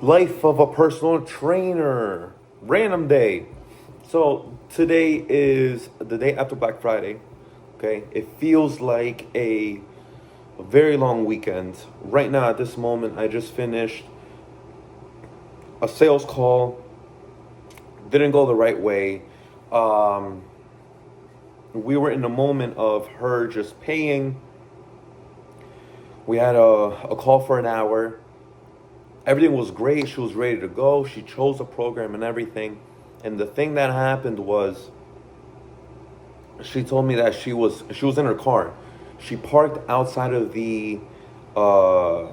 Life of a personal trainer. Random day. So today is the day after Black Friday. Okay, it feels like a very long weekend. Right now, at this moment, I just finished a sales call. Didn't go the right way. Um, we were in the moment of her just paying. We had a call for an hour. Everything was great. She was ready to go. She chose the program and everything. And the thing that happened was she told me that she was in her car. She parked outside of the uh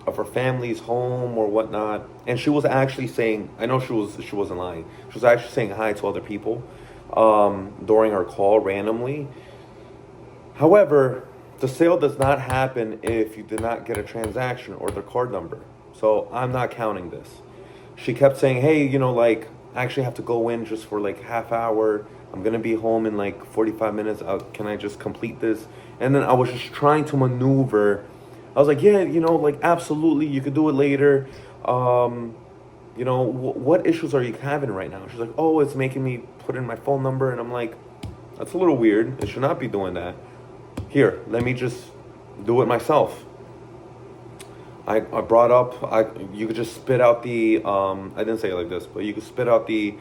of her family's home or whatnot, and she was actually saying, I know she wasn't lying. She was actually saying hi to other people during our call randomly. However, the sale does not happen if you did not get a transaction or the card number. So I'm not counting this. She kept saying, hey, like, I actually have to go in just for like half hour. I'm going to be home in like 45 minutes. Can I just complete this? And then I was just trying to maneuver. I was like, yeah, like, absolutely, you could do it later. What issues are you having right now? She's like, oh, it's making me put in my phone number. And I'm like, that's a little weird. It should not be doing that. Here, let me just do it myself. I brought up, you could just spit out the, I didn't say it like this, but you could spit out the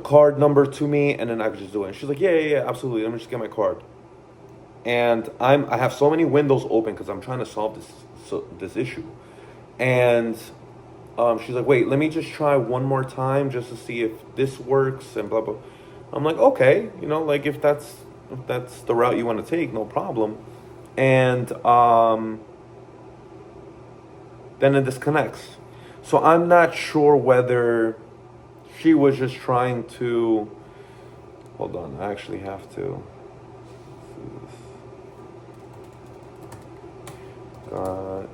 card number to me, and then I could just do it. And she's like, yeah, absolutely. Let me just get my card. And I have so many windows open because I'm trying to solve this issue. And she's like, wait, let me just try one more time just to see if this works and blah blah. I'm like, okay, like, if that's the route you want to take, no problem. And then it disconnects. So I'm not sure whether she was just trying to. Hold on, I actually have to. Got.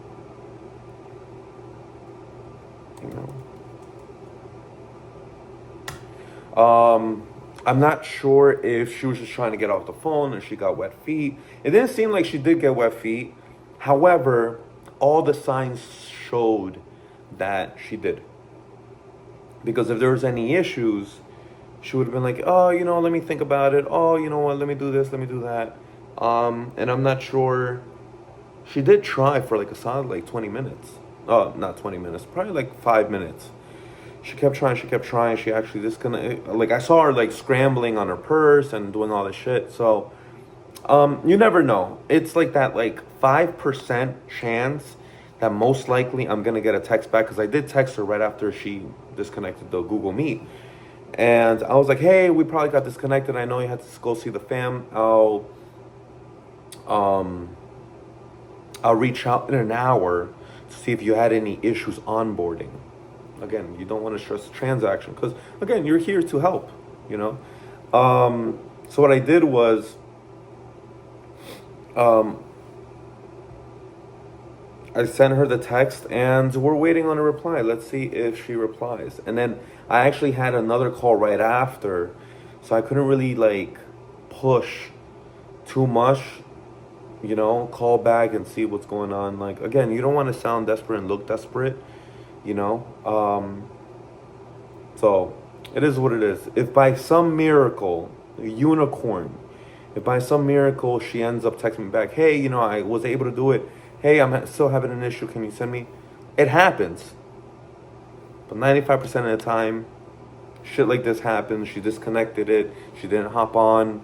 I'm not sure if she was just trying to get off the phone and she got wet feet. It didn't seem like she did get wet feet. However, all the signs showed that she did. Because if there was any issues, she would have been like, oh, let me think about it. Oh, you know what, let me do this, let me do that. And I'm not sure. She did try for like a solid like 20 minutes. Oh, not 20 minutes, probably like 5 minutes. She kept trying, she kept trying. She actually disconnected. Like, I saw her like scrambling on her purse and doing all this shit. So, you never know. It's like that, like 5% chance that most likely I'm gonna get a text back, because I did text her right after she disconnected the Google Meet, and I was like, "Hey, we probably got disconnected. I know you had to go see the fam. Um, I'll reach out in an hour to see if you had any issues onboarding." Again, you don't want to stress the transaction because, again, you're here to help, you know? So what I did was, um, I sent her the text and we're waiting on a reply. Let's see if she replies. And then I actually had another call right after, so I couldn't really like push too much, call back and see what's going on. Like, again, you don't want to sound desperate and look desperate, you know? So it is what it is. If by some miracle, a unicorn, if by some miracle she ends up texting me back, hey, I was able to do it. Hey, I'm still having an issue. Can you send me? It happens. But 95% of the time, shit like this happens. She disconnected it. She didn't hop on.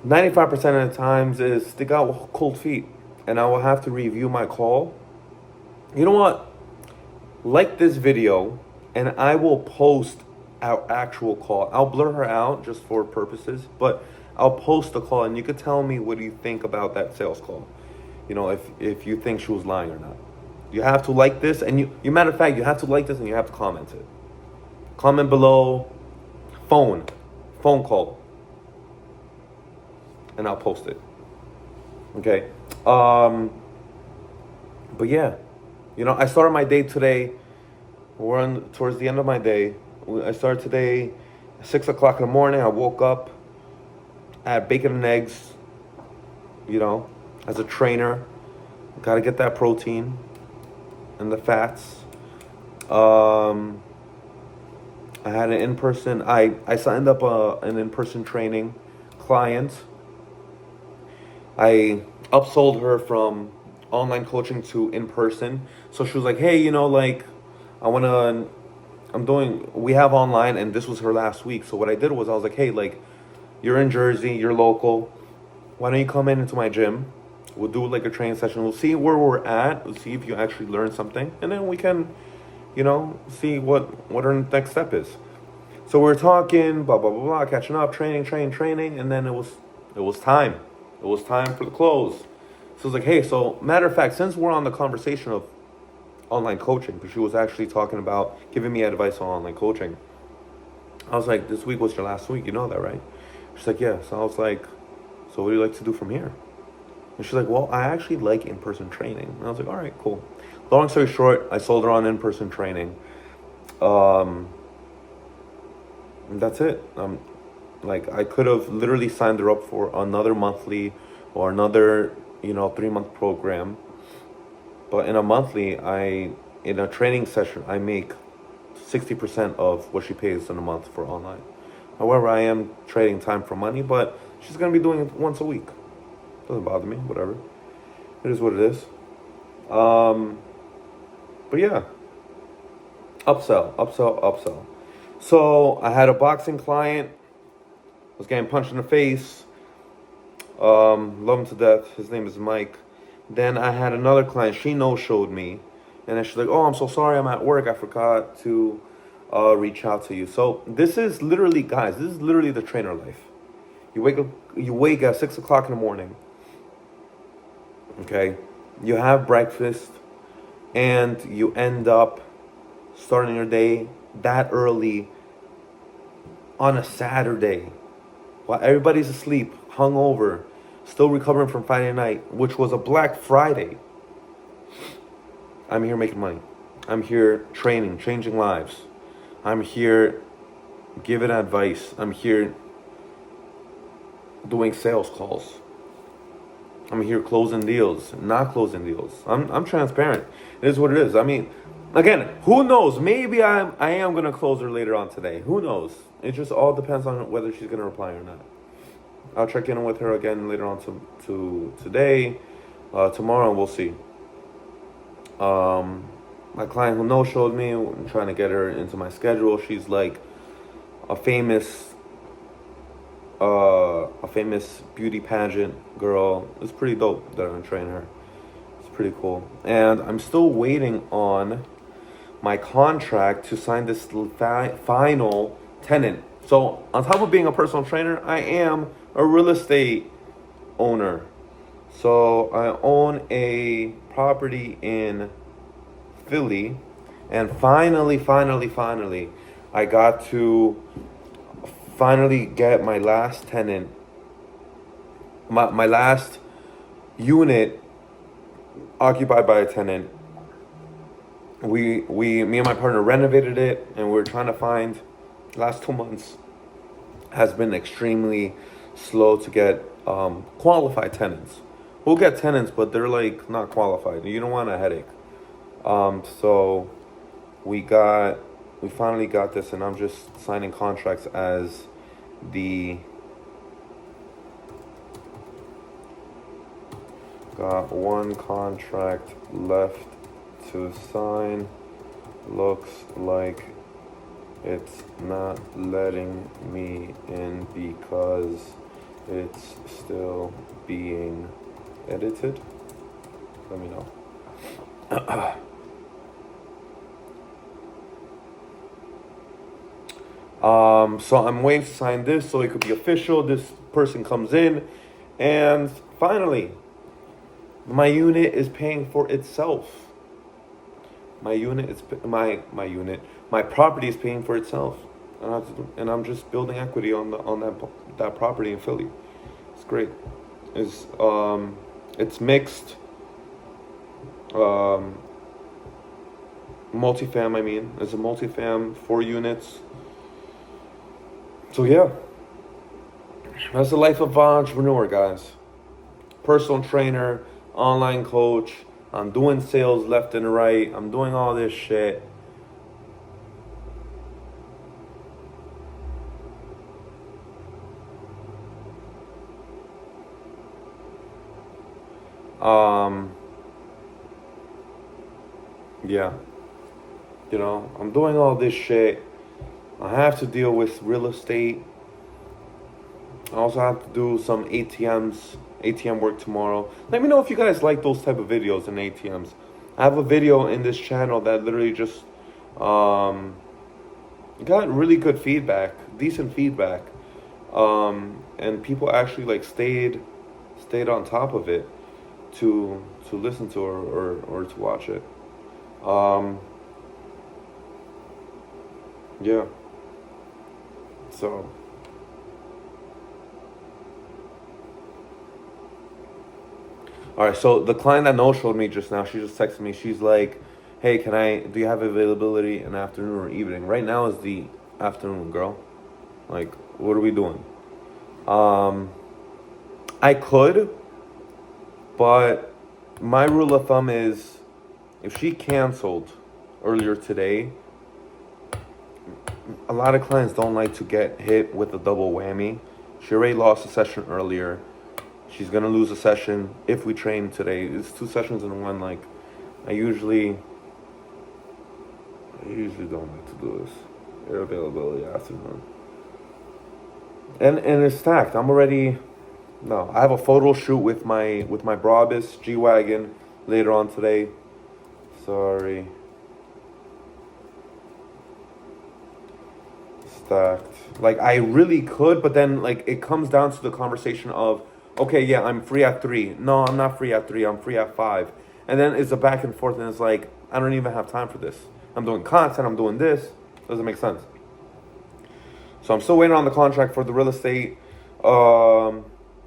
95% of the times is they got cold feet. And I will have to review my call. You know what? Like this video, and I will post our actual call. I'll blur her out just for purposes, but I'll post the call, and you could tell me what do you think about that sales call. If you think she was lying or not. You have to like this, and you matter of fact, you have to like this and you have to comment it. Comment below, phone call, and I'll post it. Okay. But yeah, I started my day today. We're towards the end of my day. I started today at 6 o'clock in the morning. I woke up, I had bacon and eggs, as a trainer. Got to get that protein. and the fats. Um, I had an in-person. I signed up an in-person training client. I upsold her from online coaching to in-person. So she was like, "Hey, like, I wanna. I'm doing. We have online, and this was her last week. So what I did was I was like, hey, like, you're in Jersey, you're local. Why don't you come into my gym? We'll do like a training session. We'll see where we're at. We'll see if you actually learn something, and then we can, see what our next step is." So we're talking, blah blah blah blah, catching up, training, and then it was time. It was time for the close. So it's like, hey, so matter of fact, since we're on the conversation of online coaching, because she was actually talking about giving me advice on online coaching, I was like, this week was your last week, you know that, right? She's like, yeah. So I was like, so what do you like to do from here? And she's like, well, I actually like in-person training. And I was like, all right, cool. Long story short, I sold her on in-person training. And that's it. Like, I could have literally signed her up for another monthly or another, 3-month program. But in a monthly, in a training session, I make 60% of what she pays in a month for online. However, I am trading time for money, but she's going to be doing it once a week. Doesn't bother me, whatever. It is what it is. But yeah, upsell. So I had a boxing client, was getting punched in the face. Love him to death. His name is Mike. Then I had another client. She no-showed me, and then she's like, "Oh, I'm so sorry. I'm at work. I forgot to reach out to you." So this is literally, guys. This is literally the trainer life. You wake at 6 o'clock in the morning. Okay, you have breakfast, and you end up starting your day that early on a Saturday, while everybody's asleep, hungover, still recovering from Friday night, which was a Black Friday. I'm here making money. I'm here training, changing lives. I'm here giving advice. I'm here doing sales calls. I'm here closing deals, not closing deals. I'm transparent. It is what it is. I mean, again, who knows? Maybe I am gonna close her later on today. Who knows? It just all depends on whether she's gonna reply or not. I'll check in with her again later on to today, tomorrow, and we'll see. My client who no-showed me, I'm trying to get her into my schedule. She's like a famous beauty pageant girl. It's pretty dope that I'm training her. It's pretty cool. And I'm still waiting on my contract to sign this final tenant. So on top of being a personal trainer, I am a real estate owner. So I own a property in Philly, and finally, I got to finally get my last tenant, my last unit occupied by a tenant. Me and my partner renovated it, and we're trying to find. Last 2 months has been extremely slow to get qualified tenants. We'll get tenants, but they're like not qualified. You don't want a headache. So we finally got this, and I'm just signing contracts as got one contract left to sign. Looks like it's not letting me in because it's still being edited. Let me know. So I'm waiting to sign this so it could be official. This person comes in, and finally, my unit is paying for itself. My property is paying for itself, and I'm just building equity on that property in Philly. It's great. It's mixed. Multifam. I mean, it's a multifam, 4 units. So yeah, that's the life of an entrepreneur, guys. Personal trainer, online coach, I'm doing sales left and right. I'm doing all this shit. Um, yeah, I'm doing all this shit. I have to deal with real estate. I also have to do some ATM work tomorrow. Let me know if you guys like those type of videos in ATMs. I have a video in this channel that literally just um, got really good feedback, decent feedback, and people actually like stayed on top of it to listen to or to watch it. Um, yeah. So. All right, so the client that no showed me just now, she just texted me. She's like, "Hey, do you have availability in afternoon or evening?" Right now is the afternoon, girl. Like, what are we doing? Um, I could, but my rule of thumb is if she canceled earlier today, a lot of clients don't like to get hit with a double whammy. She already lost a session earlier. She's gonna lose a session if we train today. It's 2 sessions in one. Like, I usually don't like to do this. Air availability afternoon. And it's stacked. I'm already no. I have a photo shoot with my Brabus G Wagon later on today. Sorry. Stacked. Like, I really could, but then like it comes down to the conversation of, okay, yeah, I'm free at 3. No, I'm not free at 3. I'm free at 5. And then it's a back and forth, and it's like I don't even have time for this. I'm doing content. I'm doing this. Doesn't make sense. So I'm still waiting on the contract for the real estate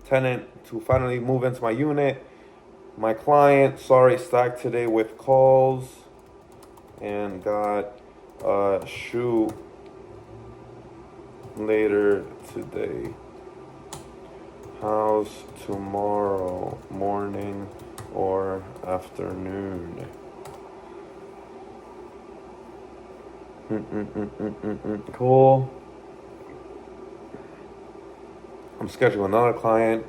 tenant to finally move into my unit. My client, sorry, stacked today with calls and got a shoot later today. How's tomorrow morning or afternoon? Cool. I'm scheduling another client.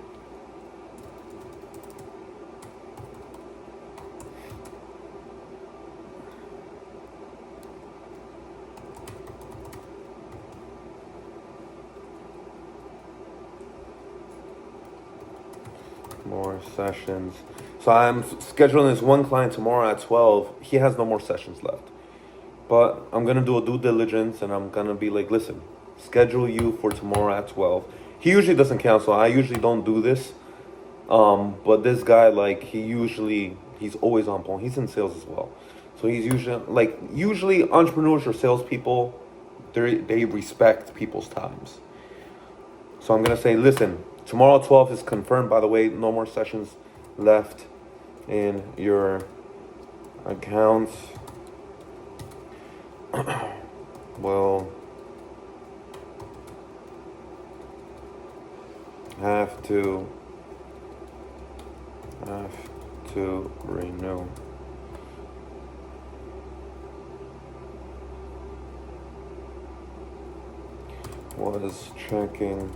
More sessions. So I'm scheduling this one client tomorrow at 12. He has no more sessions left. But I'm going to do a due diligence and I'm going to be like, listen, schedule you for tomorrow at 12. He usually doesn't cancel. I usually don't do this. But this guy, like, he's always on point. He's in sales as well. So he's usually entrepreneurs or salespeople, they respect people's times. So I'm going to say, listen, tomorrow 12 is confirmed. By the way, no more sessions left in your accounts. Well, have to renew. Was checking.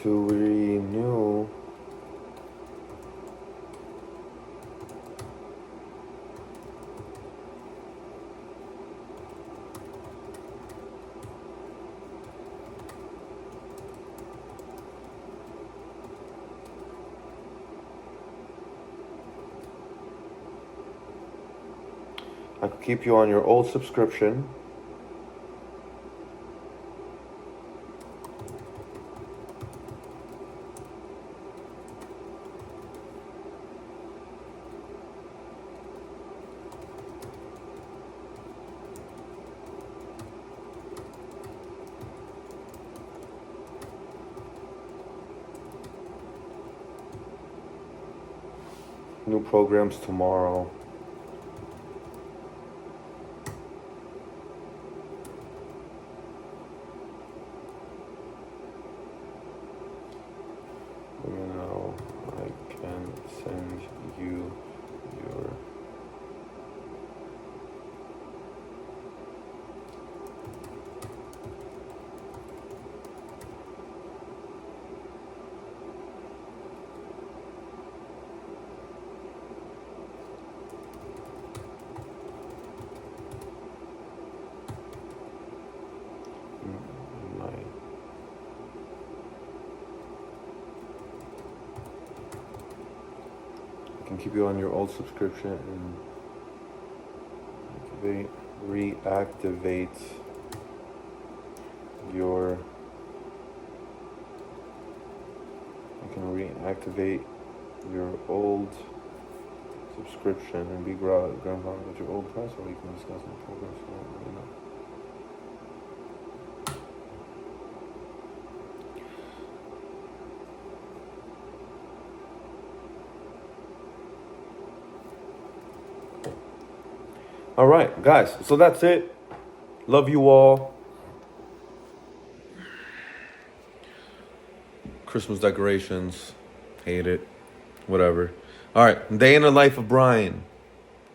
To renew. I could keep you on your old subscription. new programs tomorrow. Now I can send you your my I can keep you on your old subscription and reactivate your I can reactivate your old subscription and be grandfathered with your old price, or you can discuss the program. So, you know. All right, guys. So that's it. Love you all. Christmas decorations, hate it, whatever. All right, day in the life of Brian.